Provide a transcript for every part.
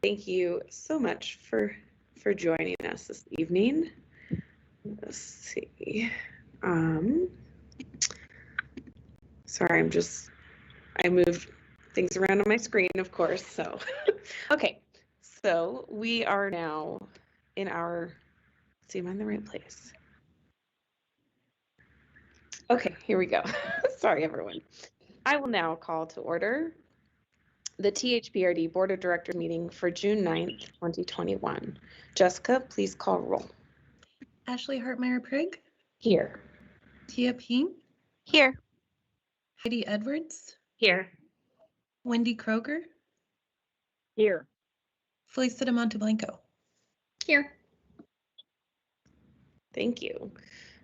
Thank you so much for joining us this evening. Let's see. Sorry, I moved things around on my screen, of course. So, okay. So we are now in our, let's see, am I in the right place? Okay, here we go. Sorry, everyone. I will now call to order the THPRD Board of Directors meeting for June 9th, 2021. Jessica, please call roll. Ashley Hartmeyer-Prigg. Here. Tia Peen. Here. Heidi Edwards. Here. Wendy Kroger. Here. Felicita Monteblanco. Here. Thank you.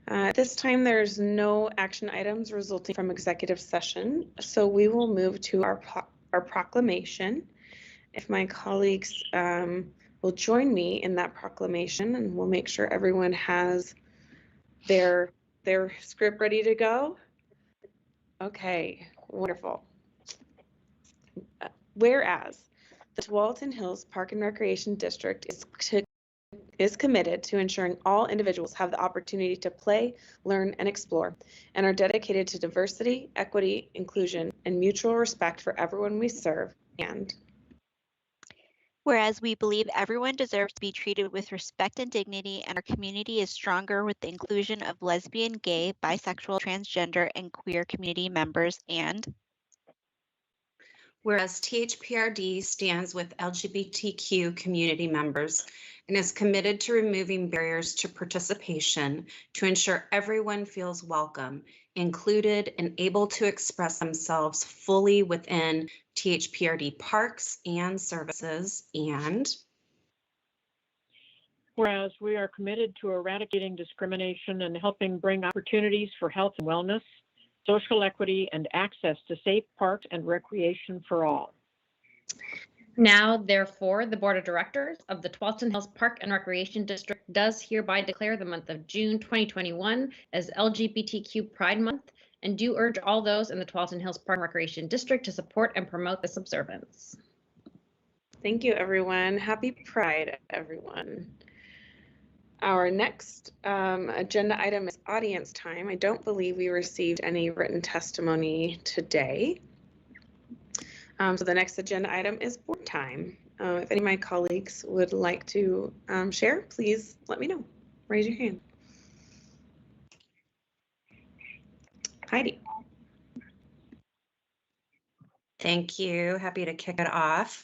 At this time, there's no action items resulting from executive session, so we will move to our proclamation. If my colleagues will join me in that proclamation, and we'll make sure everyone has their script ready to go. Okay, wonderful. Whereas the Tualatin Hills Park and Recreation District is committed to ensuring all individuals have the opportunity to play, learn, and explore, and are dedicated to diversity, equity, inclusion, and mutual respect for everyone we serve. And whereas we believe everyone deserves to be treated with respect and dignity, and our community is stronger with the inclusion of lesbian, gay, bisexual, transgender, and queer community members. And whereas THPRD stands with LGBTQ community members and is committed to removing barriers to participation to ensure everyone feels welcome, included, and able to express themselves fully within THPRD parks and services. And whereas we are committed to eradicating discrimination and helping bring opportunities for health and wellness, social equity, and access to safe parks and recreation for all. Now, therefore, the Board of Directors of the Tualatin Hills Park and Recreation District does hereby declare the month of June 2021 as LGBTQ Pride Month, and do urge all those in the Tualatin Hills Park and Recreation District to support and promote this observance. thank you, everyone. Happy Pride, everyone. Our next agenda item is audience time. I don't believe we received any written testimony today. So the next agenda item is board time. If any of my colleagues would like to share, please let me know. Raise your hand. Heidi. thank you. Happy to kick it off.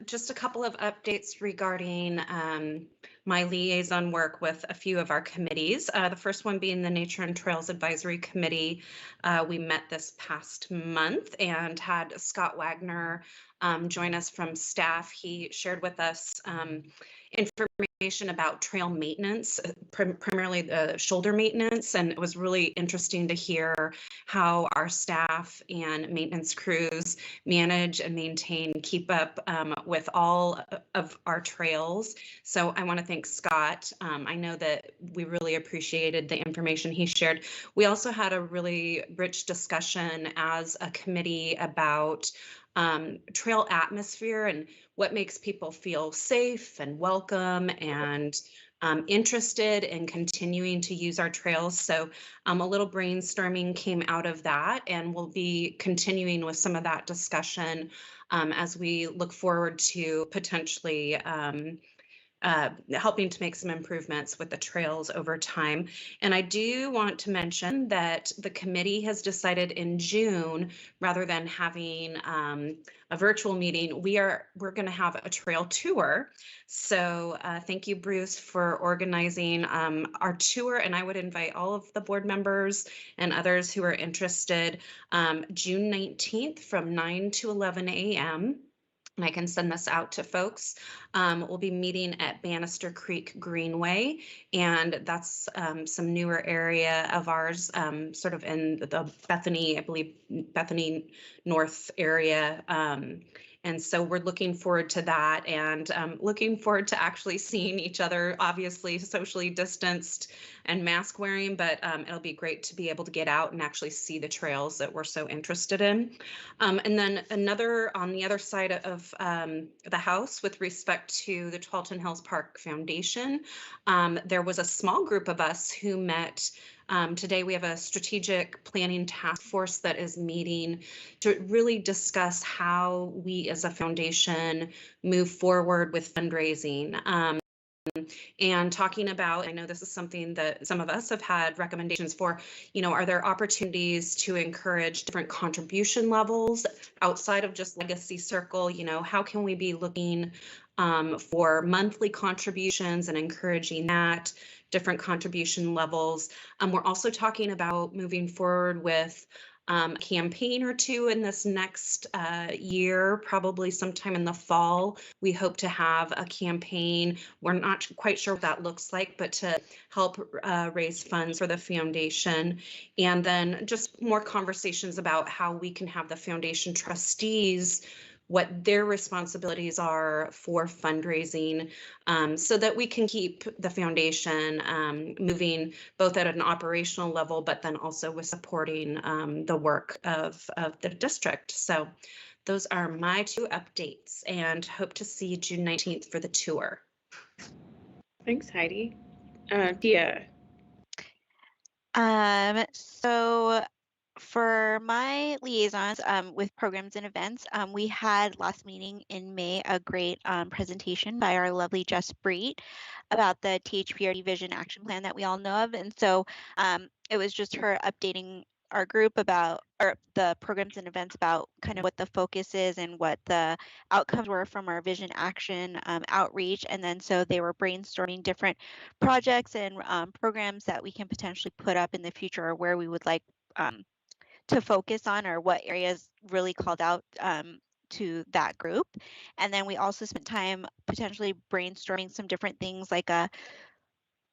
Just a couple of updates regarding my liaison work with a few of our committees. The first one being the Nature and Trails Advisory Committee. We met this past month and had Scott Wagner join us from staff. He shared with us information about trail maintenance, primarily the shoulder maintenance, and it was really interesting to hear how our staff and maintenance crews manage and maintain, keep up with all of our trails. So I want to thank Scott. I know that we really appreciated the information he shared. We also had a really rich discussion as a committee about trail atmosphere and what makes people feel safe and welcome and interested in continuing to use our trails. So a little brainstorming came out of that, and we'll be continuing with some of that discussion as we look forward to potentially helping to make some improvements with the trails over time. And I do want to mention that the committee has decided in June, rather than having a virtual meeting, we're going to have a trail tour. So thank you, Bruce, for organizing our tour. And I would invite all of the board members and others who are interested June 19th from 9 to 11 a.m. And I can send this out to folks. We'll be meeting at Bannister Creek Greenway, and that's some newer area of ours, sort of in the Bethany, I believe, Bethany North area. And And so we're looking forward to that, and looking forward to actually seeing each other, obviously socially distanced and mask wearing, but it'll be great to be able to get out and actually see the trails that we're so interested in. And then on the other side of the house, with respect to the Twelton Hills Park Foundation, there was a small group of us who met. Today we have a strategic planning task force that is meeting to really discuss how we as a foundation move forward with fundraising. And talking about, I know this is something that some of us have had recommendations for, are there opportunities to encourage different contribution levels outside of just Legacy Circle? How can we be looking for monthly contributions and encouraging that, different contribution levels? We're also talking about moving forward with a campaign or two in this next year, probably sometime in the fall. We hope to have a campaign. We're not quite sure what that looks like, but to help raise funds for the foundation. And then just more conversations about how we can have the foundation trustees, what their responsibilities are for fundraising, so that we can keep the foundation moving both at an operational level, but then also with supporting the work of the district. So those are my 2 updates, and hope to see you June 19th for the tour. Thanks, Heidi. Dia. So for my liaisons with programs and events, we had last meeting in May a great presentation by our lovely Jess Breet about the THPRD Vision Action Plan that we all know of. And so it was just her updating our group about, or the programs and events about kind of what the focus is and what the outcomes were from our Vision Action outreach. And then so they were brainstorming different projects and programs that we can potentially put up in the future, or where we would like to focus on, or what areas really called out to that group. And then we also spent time potentially brainstorming some different things, like a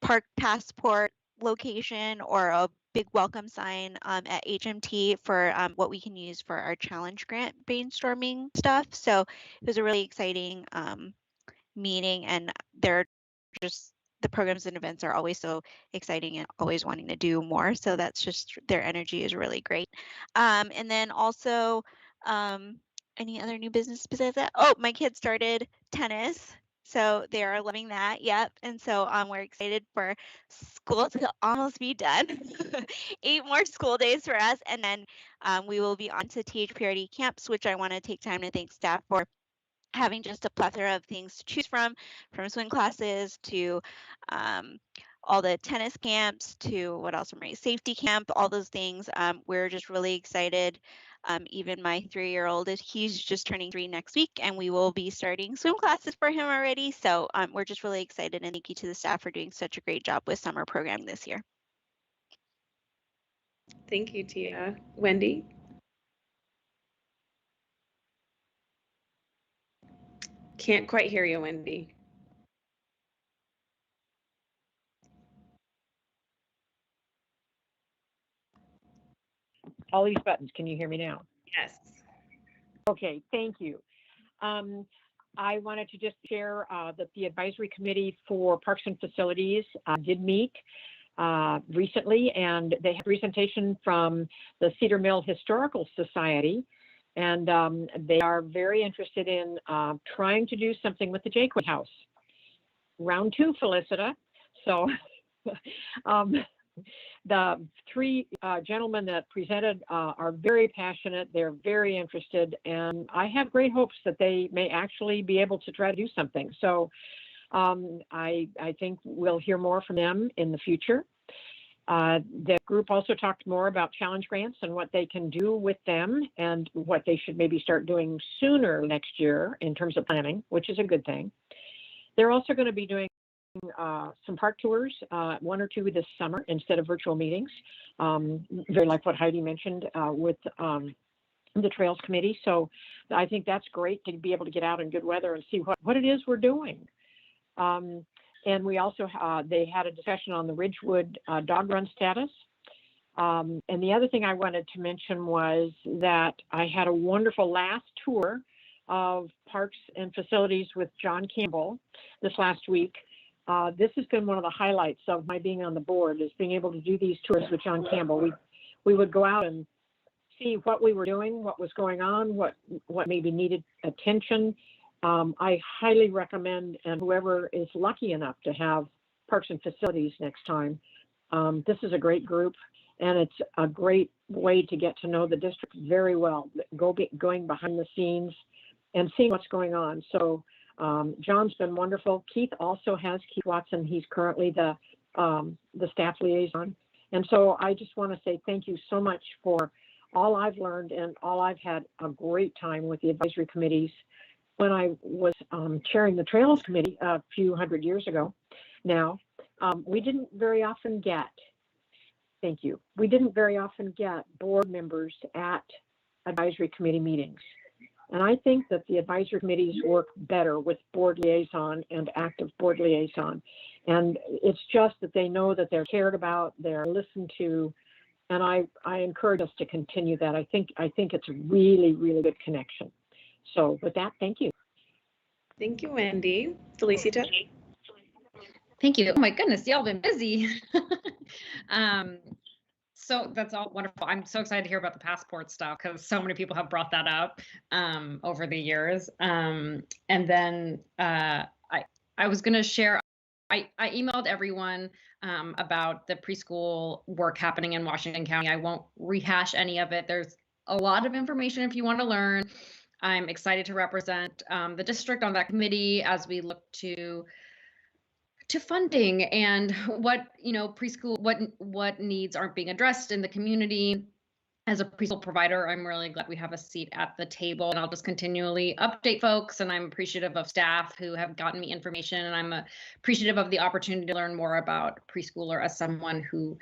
park passport location or a big welcome sign at HMT for what we can use for our challenge grant brainstorming stuff. So it was a really exciting meeting, and they're just, the programs and events are always so exciting and always wanting to do more. So that's just, their energy is really great. And then also, any other new business besides that? Oh, my kids started tennis. So they are loving that. Yep. And so we're excited for school to almost be done. 8 more school days for us. And then we will be on to THPRD camps, which I want to take time to thank staff for having just a plethora of things to choose from swim classes to all the tennis camps to what else, from safety camp, all those things. We're just really excited. Even my 3-year-old, he's just turning 3 next week, and we will be starting swim classes for him already. So we're just really excited, and thank you to the staff for doing such a great job with summer programming this year. Thank you, Tia. Wendy? Can't quite hear you, Wendy. All these buttons, can you hear me now? Yes. Okay, thank you. I wanted to just share that the advisory committee for parks and facilities did meet recently, and they had a presentation from the Cedar Mill Historical Society, and they are very interested in trying to do something with the Jayquin House. Round 2, Felicita. So the 3 gentlemen that presented are very passionate. They're very interested, and I have great hopes that they may actually be able to try to do something. So I think we'll hear more from them in the future. The group also talked more about challenge grants and what they can do with them, and what they should maybe start doing sooner next year in terms of planning, which is a good thing. They're also going to be doing some park tours, 1 or 2 this summer instead of virtual meetings, very like what Heidi mentioned with the Trails Committee. So I think that's great to be able to get out in good weather and see what it is we're doing. And we also, they had a discussion on the Ridgewood dog run status. And the other thing I wanted to mention was that I had a wonderful last tour of parks and facilities with John Campbell this last week. This has been one of the highlights of my being on the board, is being able to do these tours with John Campbell. We would go out and see what we were doing, what was going on, what maybe needed attention. I highly recommend, and whoever is lucky enough to have parks and facilities next time, this is a great group, and it's a great way to get to know the district very well, going behind the scenes and seeing what's going on. So John's been wonderful. Keith Watson, he's currently the staff liaison. And so I just want to say thank you so much for all I've learned, and all I've had a great time with the advisory committees. When I was chairing the Trails Committee a few hundred years ago now, we didn't very often get, we didn't very often get board members at advisory committee meetings. And I think that the advisory committees work better with board liaison and active board liaison. And it's just that they know that they're cared about, they're listened to, and I encourage us to continue that. I think it's a really, really good connection. So with that, thank you. Thank you, Wendy. Felicita? Thank you. Oh my goodness, y'all been busy. So that's all wonderful. I'm so excited to hear about the passport stuff, because so many people have brought that up over the years. And then I was going to share, I emailed everyone about the preschool work happening in Washington County. I won't rehash any of it. There's a lot of information if you want to learn. I'm excited to represent the district on that committee as we look to funding and what, preschool, what needs aren't being addressed in the community. As a preschool provider, I'm really glad we have a seat at the table, and I'll just continually update folks. And I'm appreciative of staff who have gotten me information, and I'm appreciative of the opportunity to learn more about preschooler as someone who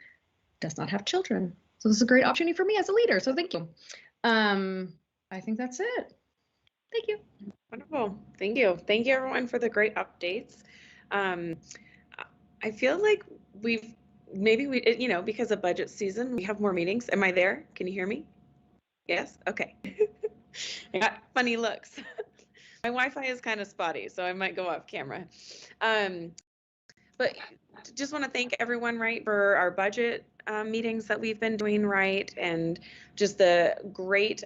does not have children. So this is a great opportunity for me as a leader. So thank you. I think that's it. Thank you. Wonderful. Thank you. Thank you, everyone, for the great updates. I feel like because of budget season, we have more meetings. Am I there? Can you hear me? Yes? Okay. I got funny looks. My Wi-Fi is kind of spotty, so I might go off camera. But just want to thank everyone, for our budget meetings that we've been doing, and just the great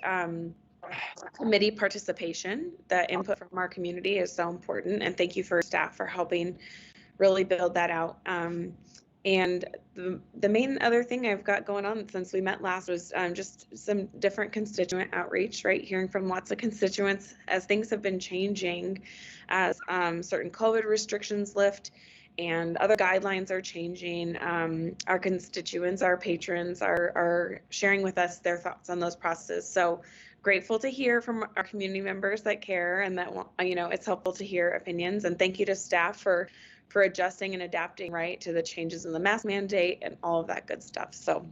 committee participation. The input from our community is so important, and thank you for staff for helping really build that out. And the main other thing I've got going on since we met last was just some different constituent outreach, hearing from lots of constituents as things have been changing, as certain COVID restrictions lift and other guidelines are changing. Our constituents, our patrons are sharing with us their thoughts on those processes. So grateful to hear from our community members that care, and that, it's helpful to hear opinions. And thank you to staff for adjusting and adapting to the changes in the mask mandate and all of that good stuff. So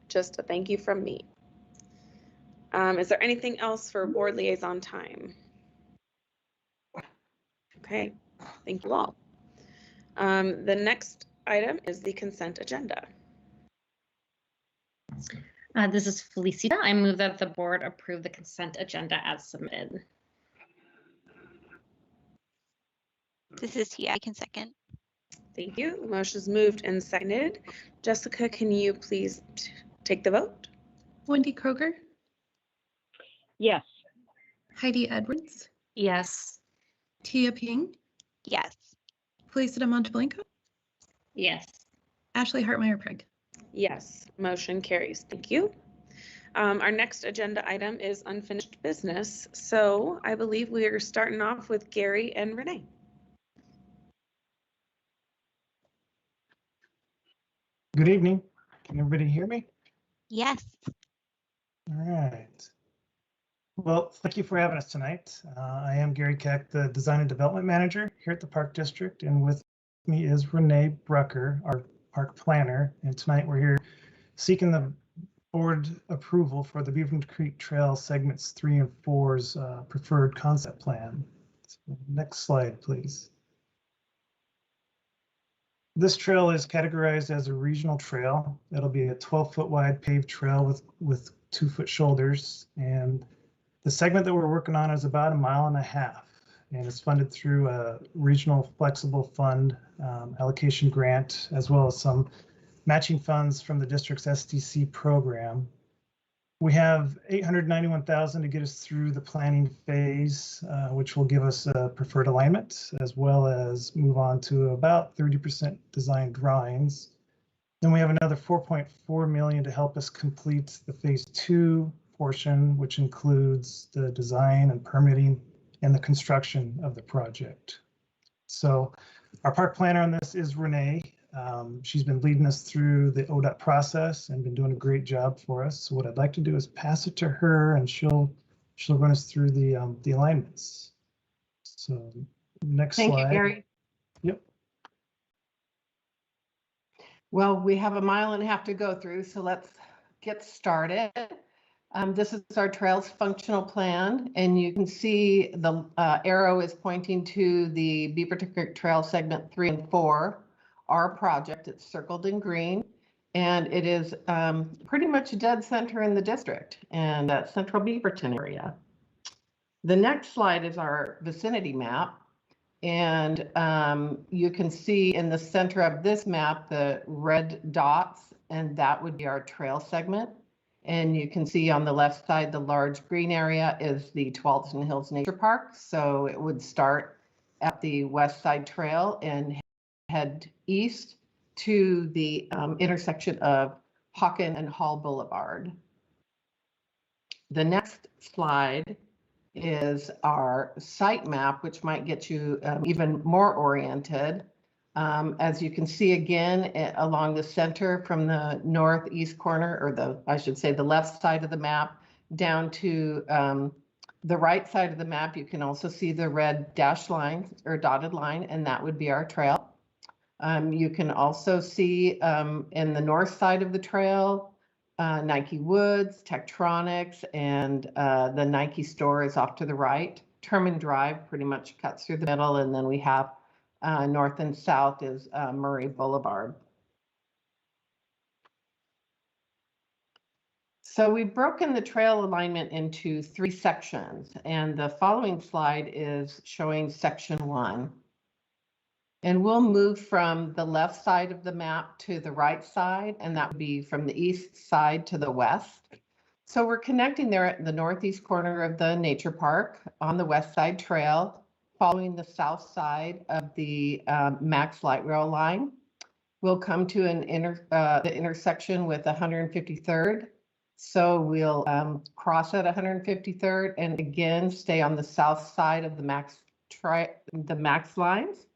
just a thank you from me. Is there anything else for board liaison time? Okay, thank you all. The next item is the consent agenda. This is Felicita. I move that the board approve the consent agenda as submitted. This is Tia. I can second. Thank you. The motion is moved and seconded. Jessica, can you please take the vote? Wendy Kroger, Yes. Heidi Edwards, Yes. Tia Ping, Yes. Felicita Monteblanco, Yes. Ashley Hartmeyer-Pregg. Yes, motion carries. Thank you. Our next agenda item is unfinished business. So I believe we are starting off with Gary and Renee. Good evening. Can everybody hear me? Yes. All right. Well, thank you for having us tonight. I am Gary Keck, the Design and Development Manager here at the Park District, and with me is Renee Brucker, our Park Planner. And tonight we're here seeking the board approval for the Beaver Creek Trail segments 3 and 4's preferred concept plan. So next slide, please. This trail is categorized as a regional trail. It'll be a 12-foot wide paved trail with 2-foot shoulders, and The segment that we're working on is about 1.5 miles, and it's funded through a regional flexible fund allocation grant, as well as some matching funds from the district's SDC program. We have $891,000 to get us through the planning phase, which will give us a preferred alignment, as well as move on to about 30% design drawings. Then we have another $4.4 million to help us complete the phase 2 portion, which includes the design and permitting and the construction of the project. So our park planner on this is Renee. She's been leading us through the ODOT process and been doing a great job for us. So what I'd like to do is pass it to her, and she'll run us through the alignments. So next slide. Thank you, Gary. Yep. Well, we have 1.5 miles to go through, so let's get started. This is our trails functional plan, and you can see the arrow is pointing to the Beaver Creek Trail segment 3 and 4, our project. It's circled in green, and it is pretty much dead center in the district and central Beaverton area. The next slide is our vicinity map. And you can see in the center of this map the red dots, and that would be our trail segment. And you can see on the left side, the large green area is the Tualatin Hills Nature Park. So it would start at the West Side Trail and head east to the intersection of Hawken and Hall Boulevard. The next slide is our site map, which might get you even more oriented. As you can see again, along the center from the northeast corner, or I should say the left side of the map, down to the right side of the map, you can also see the red dashed line or dotted line, and that would be our trail. You can also see in the north side of the trail, Nike Woods, Tektronix, and the Nike store is off to the right. Terman Drive pretty much cuts through the middle, and then we have north and south is Murray Boulevard. So we've broken the trail alignment into 3 sections, and the following slide is showing section 1. And we'll move from the left side of the map to the right side, and that would be from the east side to the west. So we're connecting there at the northeast corner of the nature park on the West Side Trail, following the south side of the Max Light Rail line. We'll come to the intersection with 153rd. So we'll cross at 153rd and again stay on the south side of the Max lines.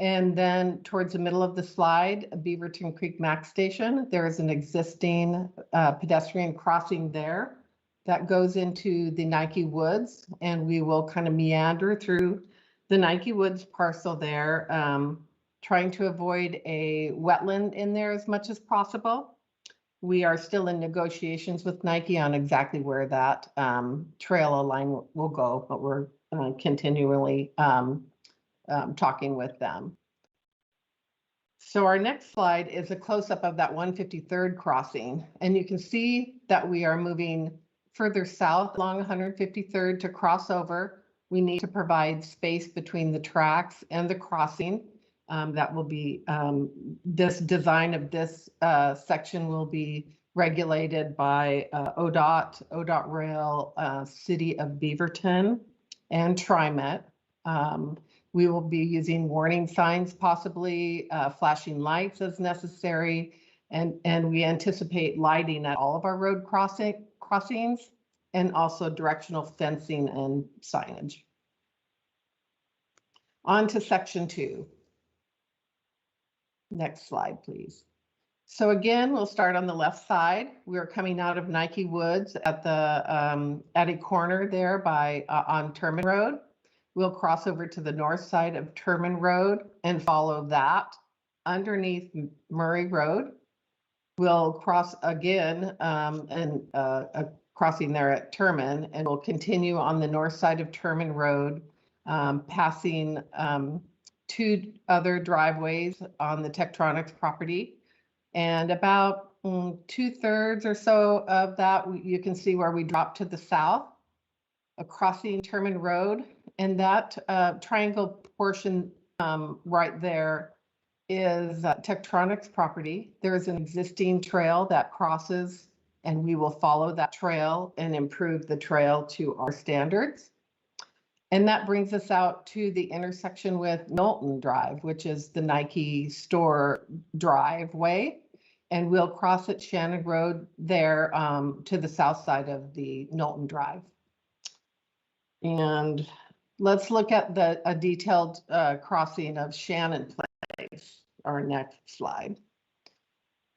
And then towards the middle of the slide, Beaverton Creek Max Station, there is an existing pedestrian crossing there that goes into the Nike Woods, and we will kind of meander through the Nike Woods parcel there, trying to avoid a wetland in there as much as possible. We are still in negotiations with Nike on exactly where that trail line will go, but we're continually talking with them. So our next slide is a close-up of that 153rd crossing, and you can see that we are moving further south along 153rd to cross over. We need to provide space between the tracks and the crossing. That will be this design of this section will be regulated by ODOT Rail, City of Beaverton, and TriMet. We will be using warning signs, possibly flashing lights as necessary, and we anticipate lighting at all of our road crossings, and also directional fencing and signage. On to section 2. Next slide, please. So again, we'll start on the left side. We're coming out of Nike Woods at a corner there on Terman Road. We'll cross over to the north side of Terman Road and follow that underneath Murray Road. We'll cross again crossing there at Terman, and we'll continue on the north side of Terman Road, passing 2 other driveways on the Tektronix property. And about 2/3 or so of that, you can see where we drop to the south. a crossing Terman Road, and that triangle portion right there is Tektronix property. There is an existing trail that crosses, and we will follow that trail and improve the trail to our standards. And that brings us out to the intersection with Knowlton Drive, which is the Nike store driveway. And we'll cross at Shannon Road there to the south side of the Knowlton Drive. And let's look at a detailed crossing of Shannon Place, our next slide.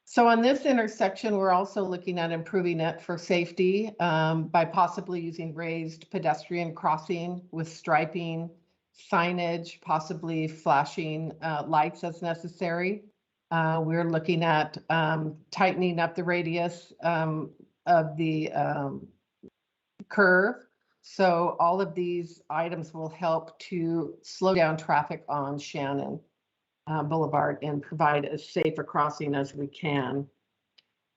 So on this intersection, we're also looking at improving it for safety by possibly using raised pedestrian crossing with striping, signage, possibly flashing lights as necessary. We're looking at tightening up the radius of the curve. So all of these items will help to slow down traffic on Shannon Boulevard and provide as safe a crossing as we can.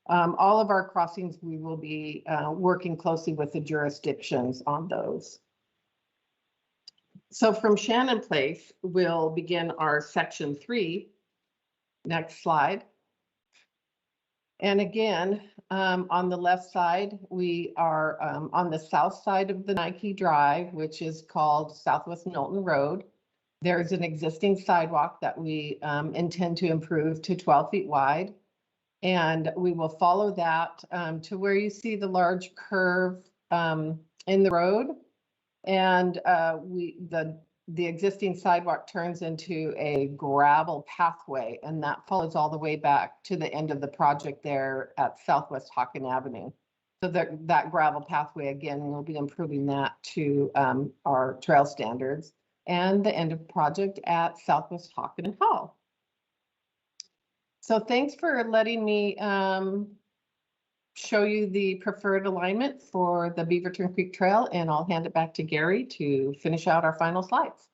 All of our crossings, we will be working closely with the jurisdictions on those. So from Shannon Place, we'll begin our section 3. Next slide. And again, on the left side, we are on the south side of the Nike Drive, which is called Southwest Knowlton Road. There's an existing sidewalk that we intend to improve to 12 feet wide. And we will follow that to where you see the large curve in the road. And the existing sidewalk turns into a gravel pathway, and that follows all the way back to the end of the project there at Southwest Hawken Avenue. So that gravel pathway, again, we'll be improving that to our trail standards. And the end of project at Southwest Hawken and Hall. So thanks for letting me show you the preferred alignment for the Beaverton Creek Trail, and I'll hand it back to Gary to finish out our final slides.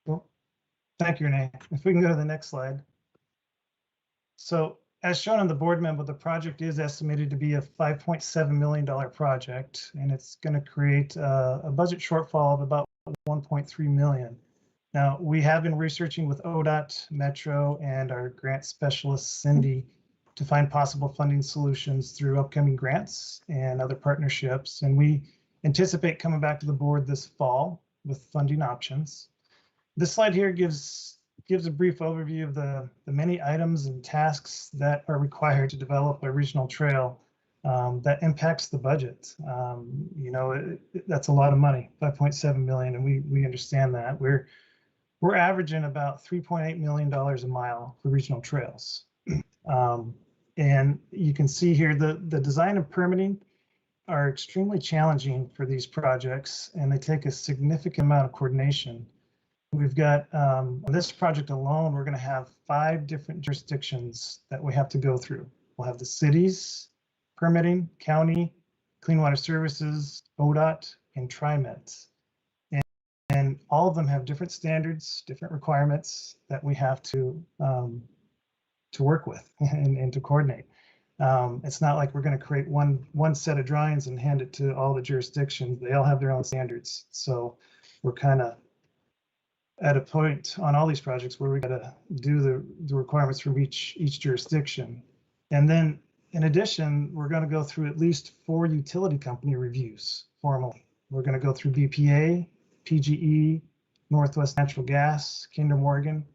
Well, thank you, Renee. If we can go to the next slide. So as shown on the board memo, the project is estimated to be a $5.7 million project, and it's going to create a budget shortfall of about $1.3 million. Now, we have been researching with ODOT, Metro, and our grant specialist, Cindy, to find possible funding solutions through upcoming grants and other partnerships. And we anticipate coming back to the board this fall with funding options. This slide here gives a brief overview of the many items and tasks that are required to develop a regional trail that impacts the budget. You know, that's a lot of money, 5.7 million, and we understand that. We're averaging about $3.8 million a mile for regional trails. And you can see here the design and permitting are extremely challenging for these projects, and they take a significant amount of coordination. We've got, on this project alone, we're going to have 5 different jurisdictions that we have to go through. We'll have the cities, permitting, county, Clean Water Services, ODOT, and TriMet. And all of them have different standards, different requirements that we have to work with and to coordinate. It's not like we're going to create one set of drawings and hand it to all the jurisdictions. They all have their own standards. So we're kind of at a point on all these projects where we got to do the requirements from each jurisdiction. And then in addition, we're going to go through at least 4 utility company reviews formally. We're going to go through BPA, PGE, Northwest Natural Gas, Kinder Morgan,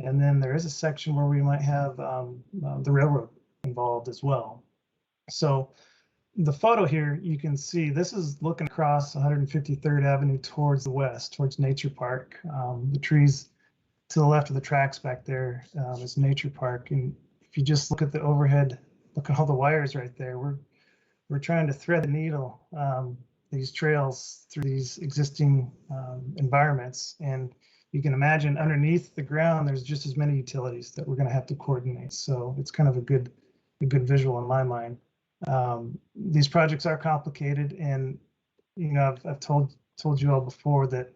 and then there is a section where we might have the railroad involved as well. So the photo here, you can see this is looking across 153rd Avenue towards the west, towards Nature Park. The trees to the left of the tracks back there is Nature Park. And if you just look at the overhead, look at all the wires right there. We're trying to thread the needle, these trails through these existing environments. And you can imagine underneath the ground, there's just as many utilities that we're going to have to coordinate. So it's kind of a good visual in my mind. These projects are complicated, and you know, I've told you all before that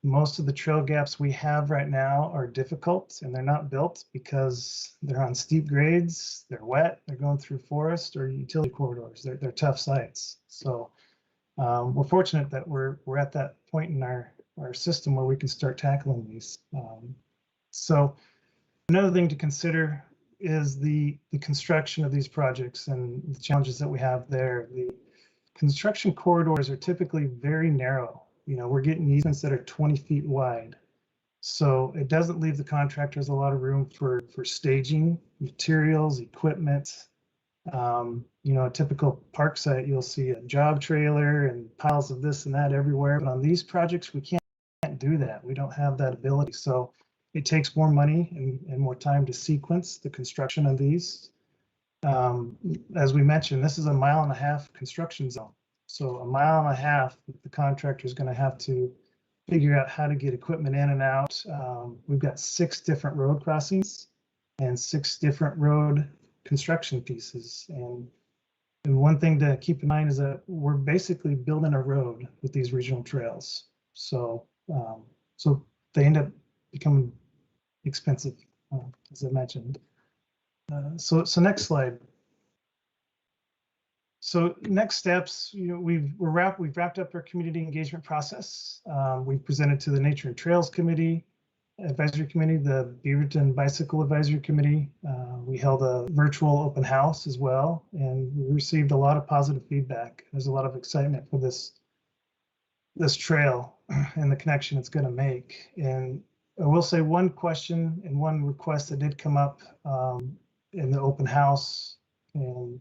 most of the trail gaps we have right now are difficult, and they're not built because they're on steep grades, they're wet, they're going through forest or utility corridors. They're tough sites. So we're fortunate that we're at that point in our system where we can start tackling these. So another thing to consider is the construction of these projects and the challenges that we have there. The construction corridors are typically very narrow. You know, we're getting easements that are 20 feet wide. So it doesn't leave the contractors a lot of room for staging, materials, equipment. You know, a typical park site, you'll see a job trailer and piles of this and that everywhere. But on these projects, we can't do that. We don't have that ability. So it takes more money and more time to sequence the construction of these. As we mentioned, this is a 1.5 mile construction zone. So 1.5 miles, the contractor is going to have to figure out how to get equipment in and out. We've got 6 different road crossings and 6 different road construction pieces. And one thing to keep in mind is that we're basically building a road with these regional trails. So so they end up becoming expensive, as I mentioned. So next slide. So next steps, you know, we've wrapped up our community engagement process. We've presented to the Nature and Trails Committee, Advisory Committee, the Beaverton Bicycle Advisory Committee. We held a virtual open house as well, and we received a lot of positive feedback. There's a lot of excitement for this trail and the connection it's going to make. And I will say one question and one request that did come up in the open house and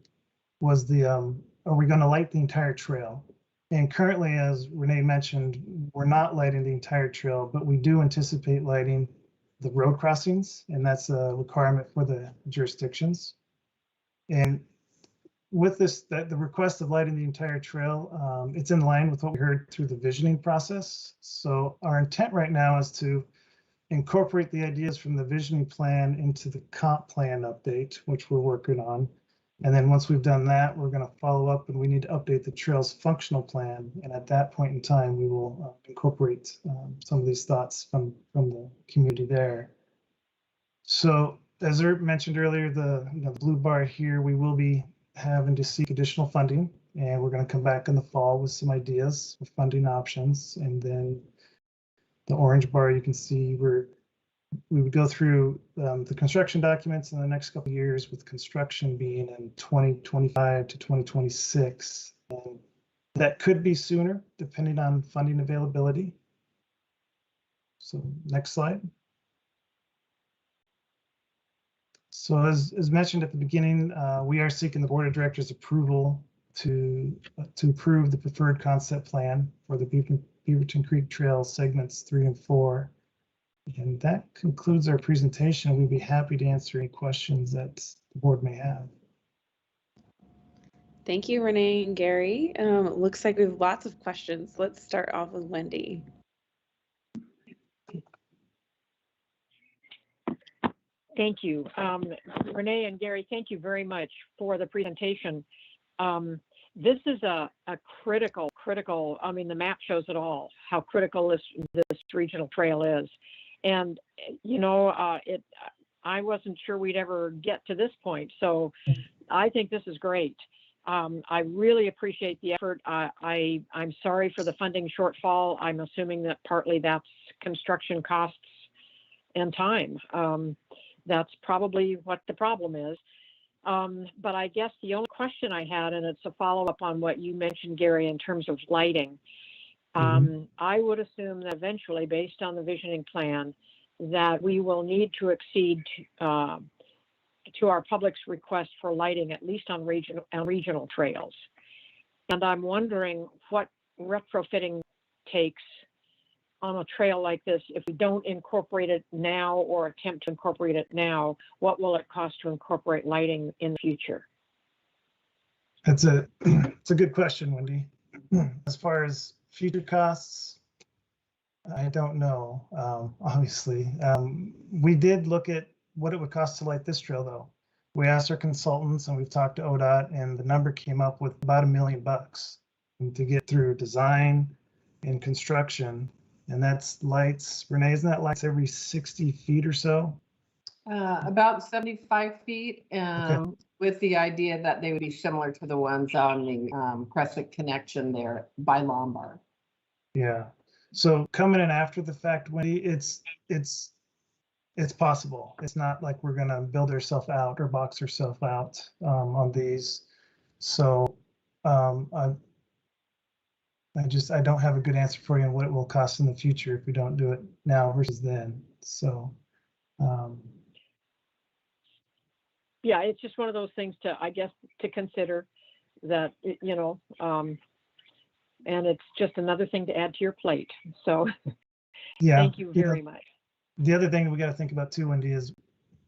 was the are we going to light the entire trail? And currently, as Renee mentioned, we're not lighting the entire trail, but we do anticipate lighting the road crossings, and that's a requirement for the jurisdictions. And with this, the request of lighting the entire trail, it's in line with what we heard through the visioning process. So our intent right now is to incorporate the ideas from the visioning plan into the comp plan update, which we're working on. And then once we've done that, we're going to follow up and we need to update the trail's functional plan. And at that point in time, we will incorporate some of these thoughts from the community there. So as I mentioned earlier, the blue bar here, we will be having to seek additional funding, and we're going to come back in the fall with some ideas for funding options. And then the orange bar, you can see we would go through the construction documents in the next couple of years, with construction being in 2025 to 2026. And that could be sooner, depending on funding availability. So next slide. So as mentioned at the beginning, we are seeking the Board of Directors approval to approve the preferred concept plan for the Beaverton Creek Trail segments 3 and 4. And that concludes our presentation. We'd be happy to answer any questions that the board may have. Thank you, Renee and Gary. It looks like we have lots of questions. Let's start off with Wendy. Thank you. Renee and Gary, thank you very much for the presentation. This is a critical, I mean, the map shows it all, how critical this regional trail is. And, you know, I wasn't sure we'd ever get to this point. So I think this is great. I really appreciate the effort. I'm sorry for the funding shortfall. I'm assuming that partly that's construction costs and time. That's probably what the problem is. But I guess the only question I had, and it's a follow-up on what you mentioned, Gary, in terms of lighting. I would assume that eventually, based on the visioning plan, that we will need to accede to our public's request for lighting, at least on regional trails. And I'm wondering what retrofitting takes on a trail like this. If we don't incorporate it now or attempt to incorporate it now, what will it cost to incorporate lighting in the future? It's a good question, Wendy. As far as future costs, I don't know, obviously. We did look at what it would cost to light this trail, though. We asked our consultants and we've talked to ODOT, and the number came up with about $1 million to get through design and construction And that's lights, Renee, isn't that lights every 60 feet or so? About 75 feet, with the idea that they would be similar to the ones on the Crescent connection there by Lombard. Yeah. So coming in after the fact, Wendy, it's possible. It's not like we're gonna build ourselves out or box ourselves out on these. So I don't have a good answer for you on what it will cost in the future if we don't do it now versus then. So yeah, it's just one of those things to, I guess, to consider that, you know, and it's just another thing to add to your plate. So yeah, thank you very much. The other thing that we got to think about too, Wendy, is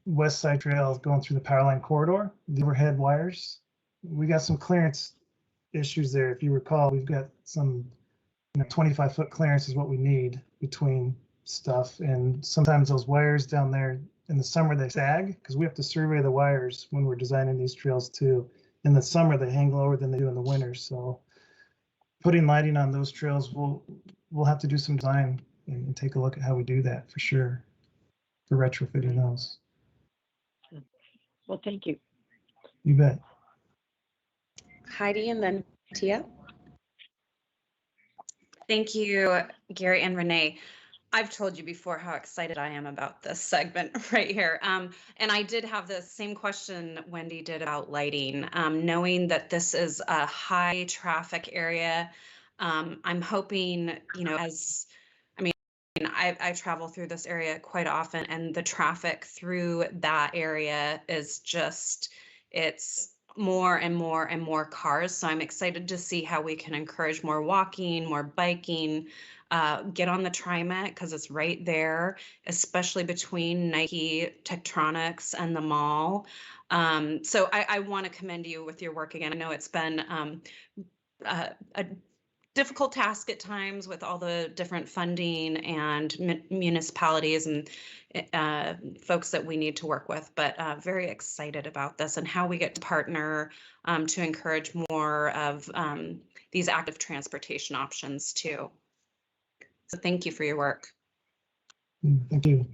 West Side Trail is going through the power line corridor, the overhead wires. We got some clearance issues there. If you recall, we've got some 25-foot clearance is what we need between stuff. And sometimes those wires down there in the summer, they sag because we have to survey the wires when we're designing these trails too. In the summer, they hang lower than they do in the winter. So putting lighting on those trails, we'll have to do some design and take a look at how we do that for sure, for retrofitting those. Well, thank you. You bet. Heidi and then Tia. Thank you, Gary and Renee. I've told you before how excited I am about this segment right here. And I did have the same question Wendy did about lighting. Knowing that this is a high traffic area, I'm hoping, I travel through this area quite often, and the traffic through that area is just, it's more and more and more cars. So I'm excited to see how we can encourage more walking, more biking, get on the TriMet because it's right there, especially between Nike, Tektronix, and the mall. So I want to commend you with your work again. I know it's been a difficult task at times with all the different funding and municipalities and folks that we need to work with, but very excited about this and how we get to partner to encourage more of these active transportation options too. So thank you for your work. Thank you.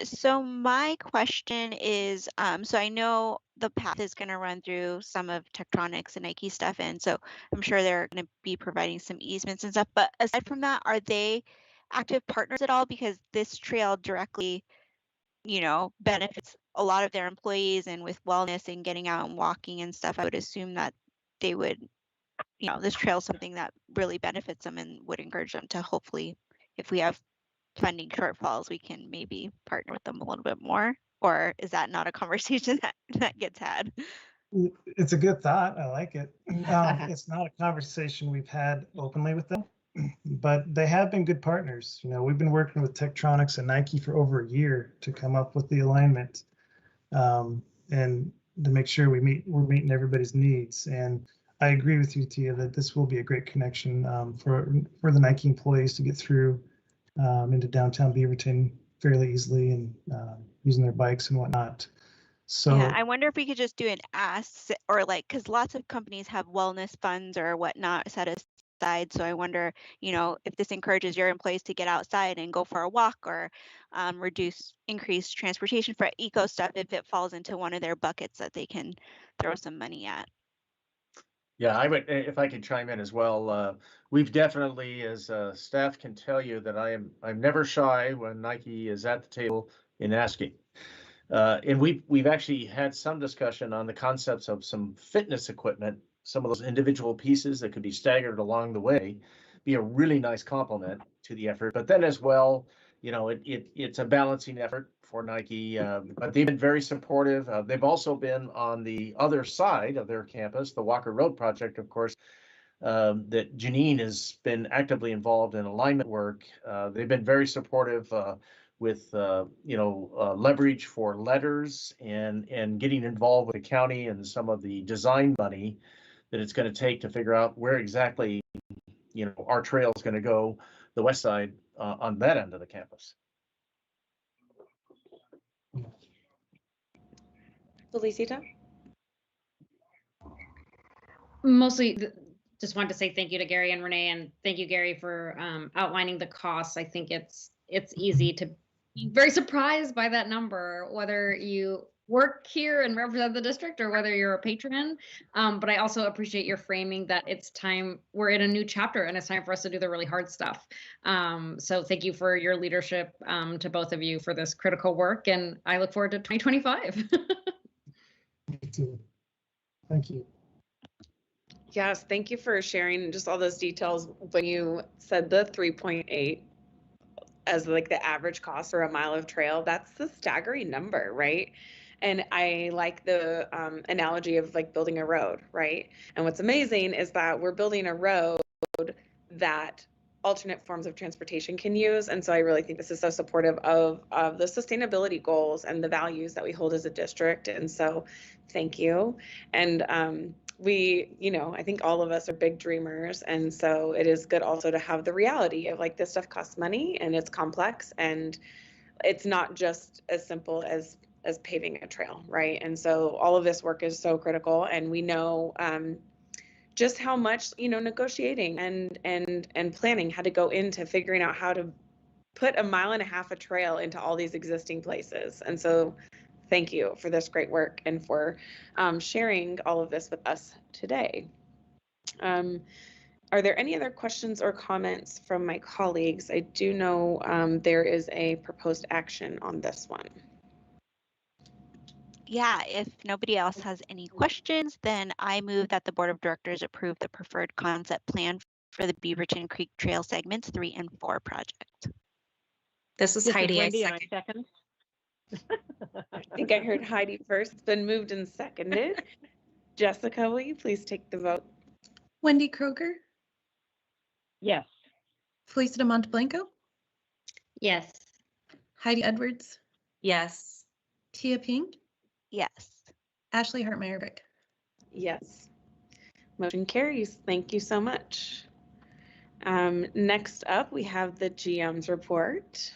So my question is, so I know the path is going to run through some of Tektronix and Nike stuff, and so I'm sure they're going to be providing some easements and stuff. But aside from that, are they active partners at all? Because this trail directly, benefits a lot of their employees, and with wellness and getting out and walking and stuff, I would assume that they would, this trail is something that really benefits them and would encourage them to hopefully, if we have funding shortfalls, we can maybe partner with them a little bit more. Or is that not a conversation that gets had? It's a good thought. I like it. It's not a conversation we've had openly with them, but they have been good partners. We've been working with Tektronix and Nike for over a year to come up with the alignment and to make sure we're meeting everybody's needs. And I agree with you, Tia, that this will be a great connection for the Nike employees to get through into downtown Beaverton fairly easily and using their bikes and whatnot. So yeah, I wonder if we could just do an ask, or because lots of companies have wellness funds or whatnot set aside. So I wonder, if this encourages your employees to get outside and go for a walk or increase transportation for eco stuff, if it falls into one of their buckets that they can throw some money at. Yeah, I would, if I could chime in as well. We've definitely, as staff, can tell you that I'm never shy when Nike is at the table in asking. And we've actually had some discussion on the concepts of some fitness equipment, some of those individual pieces that could be staggered along the way, be a really nice complement to the effort. But then as well, it's a balancing effort for Nike, but they've been very supportive. They've also been on the other side of their campus, the Walker Road project, of course, that Janine has been actively involved in alignment work. They've been very supportive with leverage for letters and getting involved with the county and some of the design money that it's going to take to figure out where exactly our trail is going to go, the west side on that end of the campus. Felicita? Mostly just wanted to say thank you to Gary and Renee, and thank you, Gary, for outlining the costs. I think it's easy to be very surprised by that number, whether you work here and represent the district or whether you're a patron. But I also appreciate your framing that it's time, we're in a new chapter and it's time for us to do the really hard stuff. So thank you for your leadership to both of you for this critical work, and I look forward to 2025. Me too. Thank you. Yes, thank you for sharing just all those details. When you said the 3.8 as like the average cost for a mile of trail, that's the staggering number, right? And I like the analogy of like building a road, right? And what's amazing is that we're building a road that alternate forms of transportation can use. And so I really think this is so supportive of the sustainability goals and the values that we hold as a district. And so thank you. And we, I think all of us are big dreamers. And so it is good also to have the reality of like this stuff costs money and it's complex and it's not just as simple as paving a trail, right? And so all of this work is so critical, and we know just how much negotiating and planning had to go into figuring out how to put 1.5 miles of trail into all these existing places. And so thank you for this great work and for sharing all of this with us today. Are there any other questions or comments from my colleagues? I do know there is a proposed action on this one. Yeah, if nobody else has any questions, then I move that the Board of Directors approve the preferred concept plan for the Beaverton Creek Trail segments 3 and 4 project. This is Heidi. Wendy, I and I second. I think I heard Heidi first. It's been moved and seconded. Jessica, will you please take the vote? Wendy Kroger, Yes. Felicita Monteblanco, Yes. Heidi Edwards, Yes. Tia Ping, Yes. Ashley Hartmeyer-Brick. Yes. Motion carries. Thank you so much. Next up, we have the GM's report.